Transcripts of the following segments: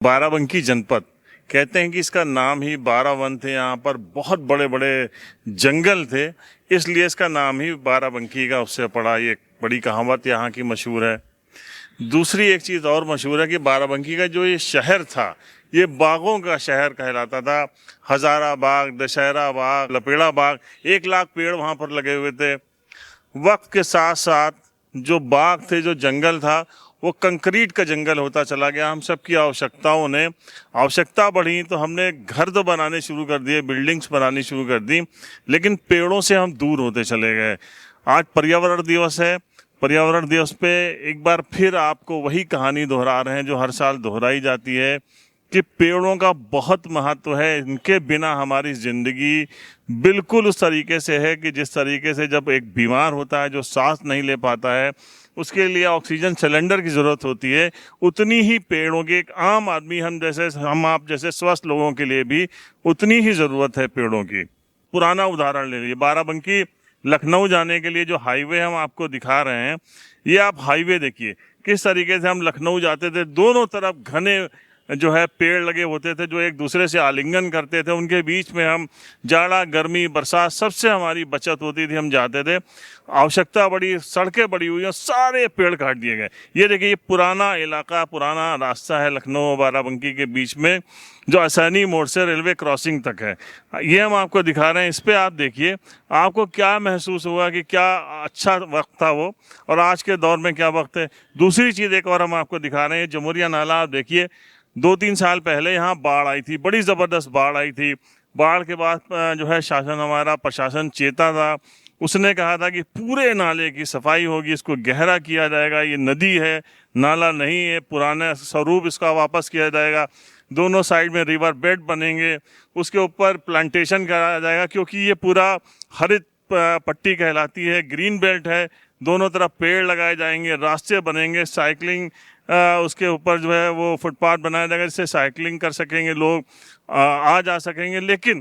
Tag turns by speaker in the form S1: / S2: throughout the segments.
S1: बाराबंकी जनपद कहते हैं कि इसका नाम ही 12 वन थे। यहाँ पर बहुत बड़े बड़े जंगल थे, इसलिए इसका नाम ही बाराबंकी का उससे पड़ा। ये बड़ी कहावत यहाँ की मशहूर है। दूसरी एक चीज़ और मशहूर है कि बाराबंकी का जो ये शहर था, ये बागों का शहर कहलाता था। हजारा बाग, दशहरा बाग, लपेड़ा बाग, 1 लाख पेड़ वहाँ पर लगे हुए थे। वक्त के साथ साथ जो बाग थे, जो जंगल था, वो कंक्रीट का जंगल होता चला गया। हम सब की आवश्यकता बढ़ी तो हमने घर तो बनाने शुरू कर दिए, बिल्डिंग्स बनानी शुरू कर दी, लेकिन पेड़ों से हम दूर होते चले गए। आज पर्यावरण दिवस है। पर्यावरण दिवस पे एक बार फिर आपको वही कहानी दोहरा रहे हैं जो हर साल दोहराई जाती है कि पेड़ों का बहुत महत्व है। इनके बिना हमारी ज़िंदगी बिल्कुल उस तरीके से है कि जिस तरीके से जब एक बीमार होता है, जो सांस नहीं ले पाता है, उसके लिए ऑक्सीजन सिलेंडर की ज़रूरत होती है, उतनी ही पेड़ों की एक आम आदमी हम आप जैसे स्वस्थ लोगों के लिए भी उतनी ही ज़रूरत है पेड़ों की। पुराना उदाहरण ले लीजिए, बाराबंकी लखनऊ जाने के लिए जो हाईवे हम आपको दिखा रहे हैं, ये आप हाईवे देखिए किस तरीके से हम लखनऊ जाते थे। दोनों तरफ घने जो है पेड़ लगे होते थे जो एक दूसरे से आलिंगन करते थे। उनके बीच में हम जाड़ा, गर्मी, बरसात, सबसे हमारी बचत होती थी, हम जाते थे। आवश्यकता बढ़ी, सड़कें बड़ी हुई और सारे पेड़ काट दिए गए। ये देखिए, ये पुराना इलाका, पुराना रास्ता है लखनऊ और बाराबंकी के बीच में, जो असैनी मोड़ से रेलवे क्रॉसिंग तक है। ये हम आपको दिखा रहे हैं। इस पर आप देखिए, आपको क्या महसूस हुआ कि क्या अच्छा वक्त था वो, और आज के दौर में क्या वक्त है। दूसरी चीज़ एक और हम आपको दिखा रहे हैं, जमुरिया नाला। आप देखिए, 2-3 साल पहले यहाँ बाढ़ आई थी, बड़ी ज़बरदस्त बाढ़ आई थी। बाढ़ के बाद जो है हमारा प्रशासन चेता था। उसने कहा था कि पूरे नाले की सफाई होगी, इसको गहरा किया जाएगा। ये नदी है, नाला नहीं है, पुराना स्वरूप इसका वापस किया जाएगा। दोनों साइड में रिवर बेड बनेंगे, उसके ऊपर प्लांटेशन कराया जाएगा, क्योंकि ये पूरा हरित पट्टी कहलाती है, ग्रीन बेल्ट है। दोनों तरफ पेड़ लगाए जाएंगे, रास्ते बनेंगे, साइकिलिंग उसके ऊपर जो है वो फुटपाथ बनाया जाएगा, जिससे साइकिलिंग कर सकेंगे लोग, आ जा सकेंगे। लेकिन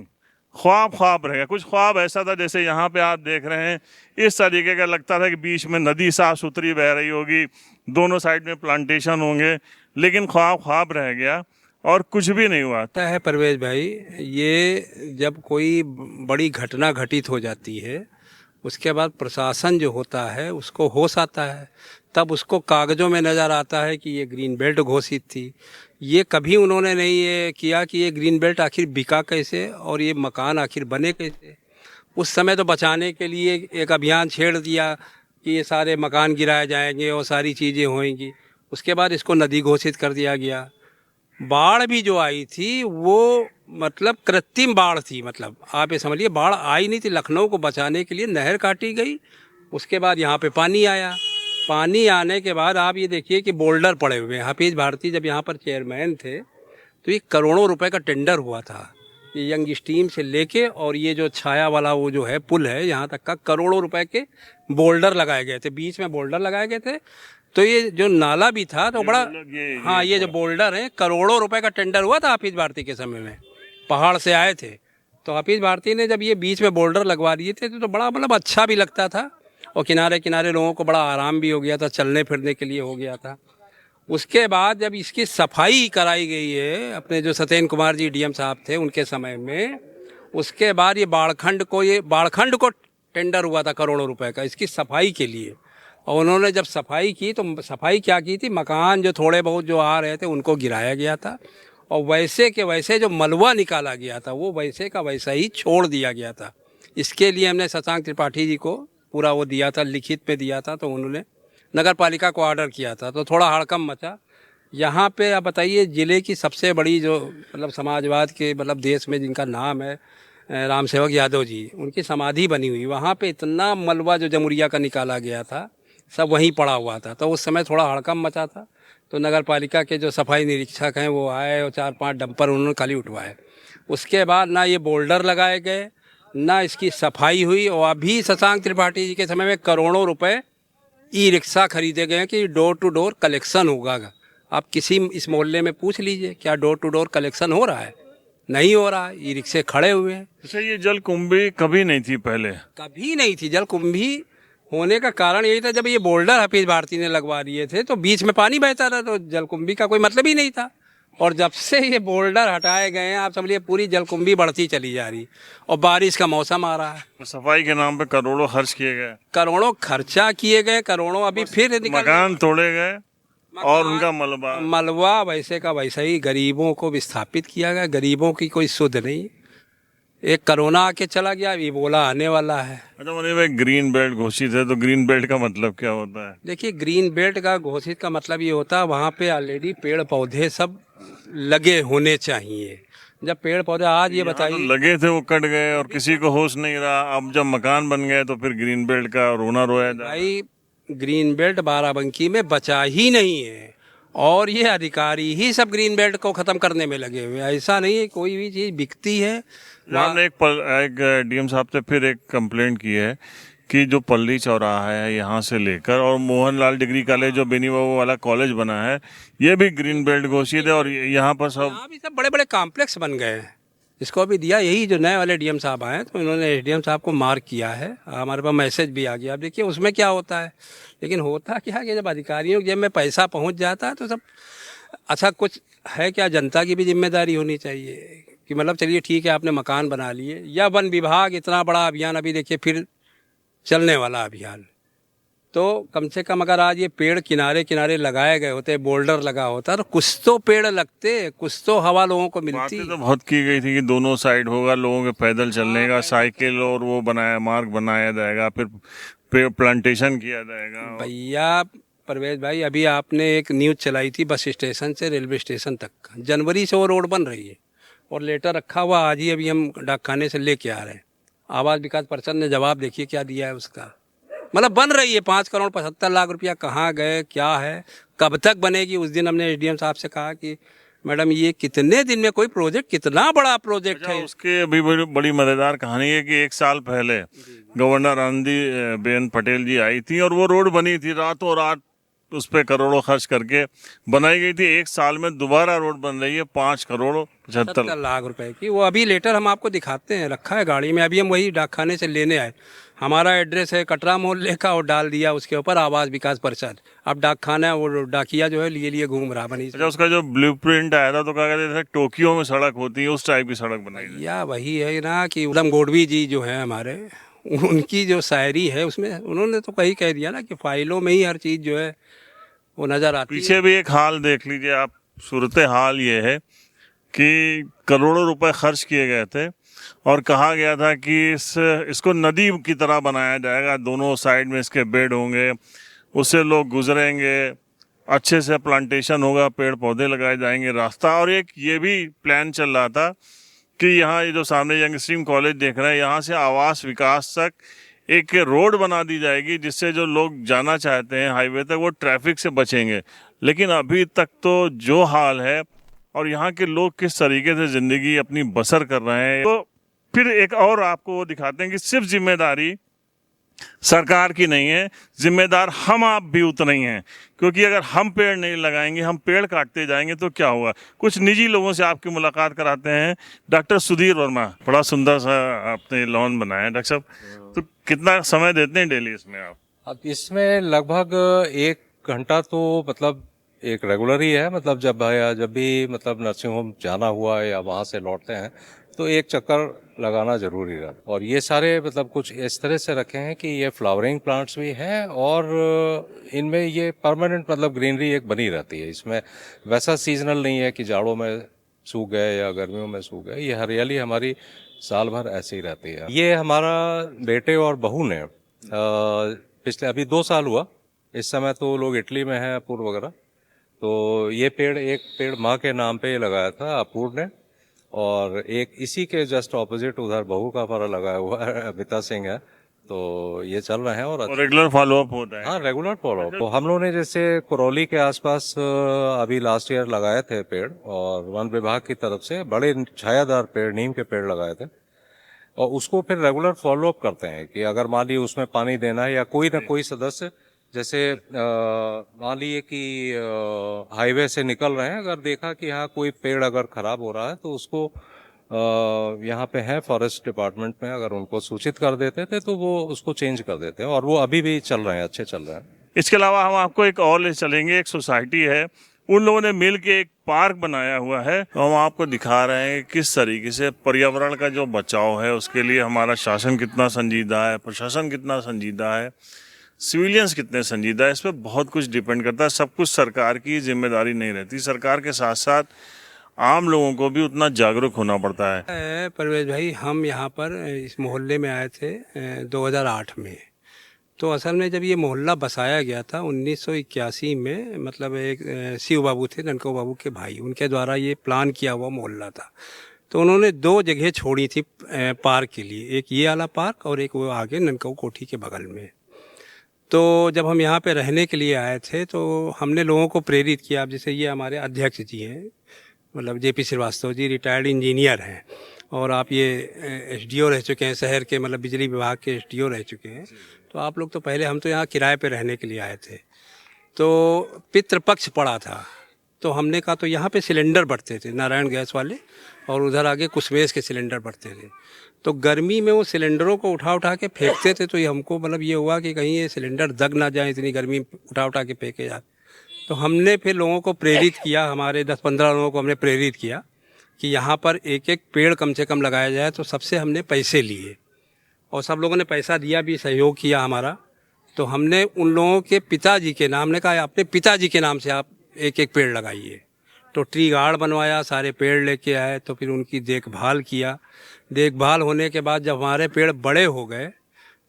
S1: ख्वाब रहेगा। कुछ ख्वाब ऐसा था जैसे यहाँ पे आप देख रहे हैं, इस तरीके का लगता था कि बीच में नदी साफ सुथरी बह रही होगी, दोनों साइड में प्लांटेशन होंगे, लेकिन ख्वाब रह गया और कुछ भी नहीं हुआ।
S2: है परवेज भाई, ये जब कोई बड़ी घटना घटित हो जाती है, उसके बाद प्रशासन जो होता है उसको होश आता है, तब उसको कागज़ों में नज़र आता है कि ये ग्रीन बेल्ट घोषित थी। ये कभी उन्होंने नहीं ये किया कि ये ग्रीन बेल्ट आखिर बिका कैसे और ये मकान आखिर बने कैसे। उस समय तो बचाने के लिए एक अभियान छेड़ दिया कि ये सारे मकान गिराए जाएंगे और सारी चीज़ें होंगी। उसके बाद इसको नदी घोषित कर दिया गया। बाढ़ भी जो आई थी वो मतलब कृत्रिम बाढ़ थी। मतलब आप ये समझिए, बाढ़ आई नहीं थी। लखनऊ को बचाने के लिए नहर काटी गई, उसके बाद यहाँ पे पानी आया। पानी आने के बाद आप ये देखिए कि बोल्डर पड़े हुए हैं। हफीज़ भारती जब यहाँ पर चेयरमैन थे तो ये करोड़ों रुपए का टेंडर हुआ था। ये यंग स्टीम से लेके और ये जो छाया वाला वो जो है पुल है, यहाँ तक का करोड़ों रुपए के बोल्डर लगाए गए थे, बीच में बोल्डर लगाए गए थे। तो ये जो नाला भी था तो बड़ा, हाँ, ये जो बोल्डर है, करोड़ों रुपए का टेंडर हुआ था हफीज़ भारती के समय में। पहाड़ से आए थे तो हफीज़ भारती ने जब ये बीच में बोल्डर लगवा दिए थे तो बड़ा मतलब अच्छा भी लगता था, और किनारे किनारे लोगों को बड़ा आराम भी हो गया था, चलने फिरने के लिए हो गया था। उसके बाद जब इसकी सफाई कराई गई है अपने जो सत्येंद्र कुमार जी डीएम साहब थे उनके समय में, उसके बाद ये बाड़खंड को टेंडर हुआ था करोड़ों रुपए का इसकी सफाई के लिए। और उन्होंने जब सफाई की तो सफाई क्या की थी, मकान जो थोड़े बहुत जो आ रहे थे उनको गिराया गया था, और वैसे के वैसे जो मलबा निकाला गया था वो वैसे का वैसा ही छोड़ दिया गया था। इसके लिए हमने शशांक त्रिपाठी जी को पूरा वो दिया था, लिखित पे दिया था, तो उन्होंने नगर पालिका को ऑर्डर किया था, तो थोड़ा हड़कम मचा। यहाँ पे आप बताइए, ज़िले की सबसे बड़ी जो मतलब समाजवाद के मतलब देश में जिनका नाम है राम सेवक यादव जी, उनकी समाधि बनी हुई, वहाँ पे इतना मलबा जो जमुरिया का निकाला गया था सब वहीं पड़ा हुआ था। तो उस समय थोड़ा हड़कम मचा था, तो नगर पालिका के जो सफाई निरीक्षक हैं वो आए और 4-5 डंपर उन्होंने खाली उठवाए। उसके बाद ना ये बोल्डर लगाए गए, ना इसकी सफाई हुई। और अभी शशांक त्रिपाठी जी के समय में करोड़ों रुपए ई रिक्शा खरीदे गए कि डोर टू डोर कलेक्शन होगा। आप किसी इस मोहल्ले में पूछ लीजिए, क्या डोर टू डोर कलेक्शन हो रहा है? नहीं हो रहा है, ई रिक्शे खड़े हुए हैं।
S1: अच्छा, ये जलकुंभी कभी नहीं थी पहले?
S2: कभी नहीं थी। जलकुंभी होने का कारण यही था, जब ये बोल्डर हफीज़ भारती ने लगवा दिए थे तो बीच में पानी बहता था, तो जलकुंभी का कोई मतलब ही नहीं था। और जब से ये बोल्डर हटाए गए हैं, आप समझिए पूरी जलकुंभी बढ़ती चली जा रही, और बारिश का मौसम आ रहा है।
S1: तो सफाई के नाम पे करोड़ों खर्च किए गए,
S2: करोड़ों खर्चा किए गए, करोड़ों अभी फिर निकल
S1: मकान तोड़े गए और उनका मलबा
S2: मलबा वैसे का वैसा ही गरीबों को विस्थापित किया गया। गरीबों की कोई सुध नहीं। एक कोरोना आके चला गया, इबोला आने वाला है।
S1: अच्छा मनीष भाई, ग्रीन बेल्ट घोषित है, तो ग्रीन बेल्ट का मतलब क्या होता है?
S2: देखिए, ग्रीन बेल्ट का घोषित का मतलब ये होता है वहाँ पे ऑलरेडी पेड़ पौधे सब लगे होने चाहिए। जब पेड़ पौधे आज ये
S1: यहाँ तो
S2: बताइए,
S1: लगे थे वो कट गए और किसी को होश नहीं रहा। अब जब मकान बन गए तो फिर ग्रीन बेल्ट का रोना रोया जा रहा है।
S2: भाई ग्रीन बेल्ट बाराबंकी में बचा ही नहीं है, और ये अधिकारी ही सब ग्रीन बेल्ट को खत्म करने में लगे हुए हैं। ऐसा नहीं है कोई भी चीज बिकती है।
S1: आपने एक डीएम साहब से फिर एक कंप्लेंट की है कि जो पल्ली चौराहा है यहाँ से लेकर और मोहनलाल डिग्री कॉलेज जो बेनी बाबू वाला कॉलेज बना है, ये भी ग्रीन बेल्ट घोषित है। और यहाँ पर सब
S2: यहाँ भी सब बड़े बड़े कॉम्प्लेक्स बन गए हैं। इसको भी दिया, यही जो नए वाले डीएम साहब आए हैं तो इन्होंने एसडीएम साहब को मार्क किया है। हमारे पास मैसेज भी आ गया। अब देखिए उसमें क्या होता है, लेकिन होता क्या है कि जब अधिकारियों के जेब में पैसा पहुंच जाता है तो सब अच्छा कुछ है क्या, जनता की भी जिम्मेदारी होनी चाहिए कि मतलब चलिए ठीक है आपने मकान बना लिए, या वन विभाग इतना बड़ा अभियान अभी देखिए फिर चलने वाला अभियान, तो कम से कम अगर आज ये पेड़ किनारे किनारे लगाए गए होते, बोल्डर लगा होता, तो कुछ तो पेड़ लगते, कुछ तो हवा लोगों को मिलती।
S1: बातें तो बहुत की गई थी कि दोनों साइड होगा, लोगों के पैदल चलने का, साइकिल और वो बनाया मार्ग बनाया जाएगा, फिर प्लांटेशन किया जाएगा।
S2: भैया परवेज भाई, अभी आपने एक न्यूज़ चलाई थी बस स्टेशन से रेलवे स्टेशन तक, जनवरी से वो रोड बन रही है और लेटर रखा हुआ आज ही अभी हम डाकखाने से लेके आ रहे हैं। आवास विकास परिषद ने जवाब देखिए क्या दिया है उसका। मतलब बन रही है, 5,75,00,000 रुपया कहाँ गए, क्या है, कब तक बनेगी। उस दिन हमने एसडीएम साहब से कहा कि मैडम ये कितने दिन में कोई प्रोजेक्ट, कितना बड़ा प्रोजेक्ट है।
S1: उसके अभी बड़ी मजेदार कहानी है कि 1 साल पहले गवर्नर आनंदीबेन पटेल जी आई थी और वो रोड बनी थी, रातों रात उस पर करोड़ों खर्च करके बनाई गई थी। 1 साल में दोबारा रोड बन रही है 5,75,00,000
S2: रुपए की। वो अभी लेटर हम आपको दिखाते हैं, रखा है गाड़ी में, अभी हम वही डाकखाने से लेने आए। हमारा एड्रेस है कटरा मोहल्ले का और डाल दिया उसके ऊपर आवास विकास परिषद। अब डाकखाना वो डाकिया जो है लिए घूम रहा बनी।
S1: अच्छा, उसका जो ब्लूप्रिंट आया था तो क्या कहते थे टोक्यो में सड़क होती है, उस टाइप की सड़क बनाई है।
S2: या वही है ना कि उधम गोडवी जी जो है हमारे, उनकी जो शायरी है उसमें उन्होंने तो कहीं कह दिया ना कि फाइलों में ही हर चीज जो है वो नजर आती है।
S1: पीछे भी एक हाल देख लीजिए आप, सूरत हाल ये है कि करोड़ों रुपए खर्च किए गए थे और कहा गया था कि इसको नदी की तरह बनाया जाएगा, दोनों साइड में इसके बेड होंगे, उससे लोग गुजरेंगे, अच्छे से प्लांटेशन होगा, पेड़ पौधे लगाए जाएंगे, रास्ता। और एक ये भी प्लान चल रहा था कि यहाँ ये जो सामने यंग स्ट्रीम कॉलेज देख रहे हैं, यहाँ से आवास विकास तक एक रोड बना दी जाएगी जिससे जो लोग जाना चाहते हैं हाईवे तक वो ट्रैफिक से बचेंगे। लेकिन अभी तक तो जो हाल है और यहाँ के लोग किस तरीके से ज़िंदगी अपनी बसर कर रहे हैं, तो फिर एक और आपको वो दिखाते हैं कि सिर्फ जिम्मेदारी सरकार की नहीं है, जिम्मेदार हम आप भी उतने ही हैं। क्योंकि अगर हम पेड़ नहीं लगाएंगे, हम पेड़ काटते जाएंगे तो क्या होगा। कुछ निजी लोगों से आपकी मुलाकात कराते हैं। डॉक्टर सुधीर वर्मा, बड़ा सुंदर सा आपने लॉन बनाया है डॉक्टर साहब, तो कितना समय देते हैं डेली इसमें आप?
S3: अब इसमें लगभग 1 घंटा तो मतलब एक रेगुलर ही है। मतलब जब भी मतलब नर्सिंग होम जाना हुआ या वहाँ से लौटते हैं तो एक चक्कर लगाना जरूरी है। और ये सारे मतलब कुछ इस तरह से रखे हैं कि ये फ्लावरिंग प्लांट्स भी हैं और इनमें ये परमानेंट मतलब ग्रीनरी एक बनी रहती है। इसमें वैसा सीजनल नहीं है कि जाड़ों में सूख गए या गर्मियों में सूख गए। ये हरियाली हमारी साल भर ऐसे ही रहती है। ये हमारा बेटे और बहू ने पिछले अभी 2 साल हुआ, इस समय तो लोग इटली में हैं अपूर्व वगैरह, तो ये एक पेड़ माँ के नाम पे लगाया था अपूर्व ने, और एक इसी के जस्ट ऑपोजिट उधर बहू का फरा लगाया हुआ है, अमिता सिंह है। तो ये चल रहे हैं और
S1: रेगुलर फॉलोअप होता है।
S3: हाँ, रेगुलर फॉलोअप। तो हम लोगों ने जैसे करौली के आसपास अभी लास्ट ईयर लगाए थे पेड़, और वन विभाग की तरफ से बड़े छायादार पेड़, नीम के पेड़ लगाए थे, और उसको फिर रेगुलर फॉलोअप करते हैं कि अगर मान लीजिए उसमें पानी देना है या कोई ना कोई सदस्य, जैसे मान लीजिए कि हाईवे से निकल रहे हैं, अगर देखा कि हाँ कोई पेड़ अगर खराब हो रहा है तो उसको यहाँ पे है फॉरेस्ट डिपार्टमेंट में, अगर उनको सूचित कर देते थे तो वो उसको चेंज कर देते हैं, और वो अभी भी चल रहे हैं, अच्छे चल रहे हैं।
S1: इसके अलावा हम आपको एक और ले चलेंगे। एक सोसाइटी है उन लोगों ने मिल के एक पार्क बनाया हुआ है। तो हम आपको दिखा रहे हैं किस तरीके से पर्यावरण का जो बचाव है उसके लिए हमारा शासन कितना संजीदा है, प्रशासन कितना संजीदा है, सिविलियंस कितने संजीदा है। इस पर बहुत कुछ डिपेंड करता है। सब कुछ सरकार की जिम्मेदारी नहीं रहती, सरकार के साथ साथ आम लोगों को भी उतना जागरूक होना पड़ता है।
S2: परवेज भाई, हम यहाँ पर इस मोहल्ले में आए थे 2008 में। तो असल में जब ये मोहल्ला बसाया गया था 1981 में, मतलब एक शिव बाबू थे, ननको बाबू के भाई, उनके द्वारा ये प्लान किया हुआ मोहल्ला था। तो उन्होंने 2 जगह छोड़ी थी पार्क के लिए, एक ये वाला पार्क और एक वो आगे ननको कोठी के बगल में। तो जब हम यहाँ पे रहने के लिए आए थे तो हमने लोगों को प्रेरित किया। अब जैसे ये हमारे अध्यक्ष जी हैं, मतलब JP Srivastava ji, retired engineer हैं, और आप ये एसडीओ रह चुके हैं शहर के, मतलब बिजली विभाग के एसडीओ रह चुके हैं। तो आप लोग तो पहले, हम तो यहाँ किराए पे रहने के लिए आए थे, तो पितृपक्ष पड़ा था, तो हमने कहा तो यहाँ पे सिलेंडर बढ़ते थे, नारायण गैस वाले, और उधर आगे कुशमेश के सिलेंडर बढ़ते थे। तो गर्मी में वो सिलेंडरों को उठा उठा के फेंकते थे। तो ये हमको मतलब ये हुआ कि कहीं ये सिलेंडर दग ना जाए, इतनी गर्मी उठा उठा के फेंके जाए। तो हमने फिर लोगों को प्रेरित किया, हमारे 10-15 लोगों को हमने प्रेरित किया कि यहाँ पर एक एक पेड़ कम से कम लगाया जाए। तो सबसे हमने पैसे लिए और सब लोगों ने पैसा दिया भी, सहयोग किया हमारा। तो हमने उन लोगों के पिताजी के नाम, ने कहा अपने पिताजी के नाम से आप एक एक पेड़ लगाइए। तो ट्री गार्ड बनवाया, सारे पेड़ लेके आए, तो फिर उनकी देखभाल किया। देखभाल होने के बाद जब हमारे पेड़ बड़े हो गए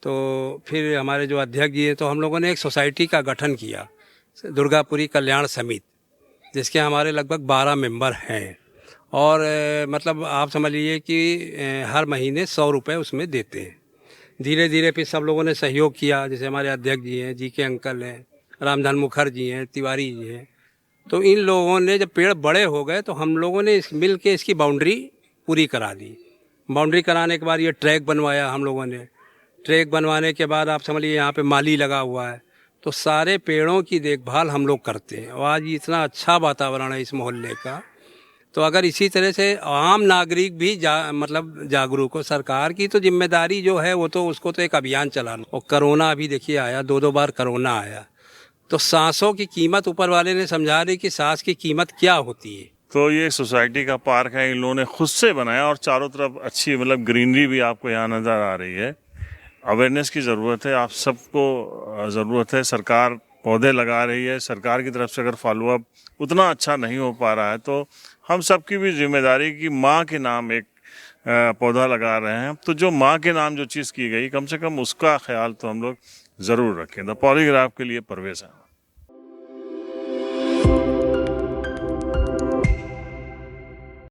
S2: तो फिर हमारे जो अध्यक्ष जी हैं, तो हम लोगों ने एक सोसाइटी का गठन किया, दुर्गापुरी कल्याण समिति, जिसके हमारे लगभग 12 मेंबर हैं। और मतलब आप समझ लीजिए कि हर महीने 100 रुपये उसमें देते हैं। धीरे धीरे फिर सब लोगों ने सहयोग किया, जैसे हमारे अध्यक्ष जी हैं, जी के अंकल हैं, रामधन मुखर्जी हैं, तिवारी जी हैं। तो इन लोगों ने जब पेड़ बड़े हो गए तो हम लोगों ने मिल के इसकी बाउंड्री पूरी करा दी। बाउंड्री कराने के बाद ये ट्रैक बनवाया हम लोगों ने। ट्रैक बनवाने के बाद आप समझ लीजिए यहाँ पे माली लगा हुआ है। तो सारे पेड़ों की देखभाल हम लोग करते हैं और आज इतना अच्छा वातावरण है इस मोहल्ले का। तो अगर इसी तरह से आम नागरिक भी मतलब जागरूक हो, सरकार की तो जिम्मेदारी जो है वो तो उसको तो एक अभियान चलाना। और कोरोना अभी देखिए आया, 2 बार कोरोना आया, तो सांसों की कीमत ऊपर वाले ने समझा दी कि सांस की कीमत क्या होती है।
S1: तो ये सोसाइटी का पार्क है, इन लोगों ने खुद से बनाया और चारों तरफ अच्छी मतलब ग्रीनरी भी आपको यहाँ नज़र आ रही है। अवेयरनेस की ज़रूरत है, आप सबको ज़रूरत है। सरकार पौधे लगा रही है, सरकार की तरफ से अगर फॉलोअप उतना अच्छा नहीं हो पा रहा है तो हम सबकी भी जिम्मेदारी कि माँ के नाम एक पौधा लगा रहे हैं। तो जो माँ के नाम जो चीज़ की गई, कम से कम उसका ख्याल तो हम लोग ज़रूर रखें। द पॉलीग्राफ के लिए परवेज़ है।